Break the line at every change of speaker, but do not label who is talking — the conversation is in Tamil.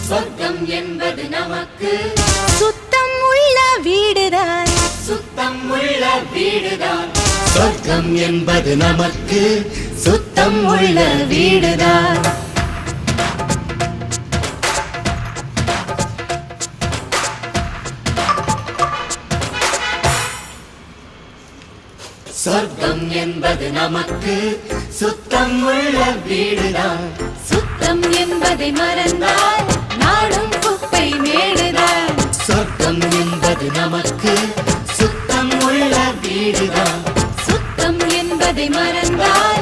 சொர்க்கம் என்பது நமக்கு
சுத்தம் உள்ள வீடுதான்
சொர்க்கம் என்பது நமக்கு சுத்தம் உள்ள வீடுதான் சொர்க்கம் என்பது நமக்கு சுத்தம் உள்ள வீடுதான்
சுத்தம் என்பதை மறந்தால் நாடும் குப்பை மேடுதான்
சொர்க்கம் என்பது நமக்கு சுத்தம் உள்ள வீடுதான்
சுத்தம் என்பதை மறந்தால்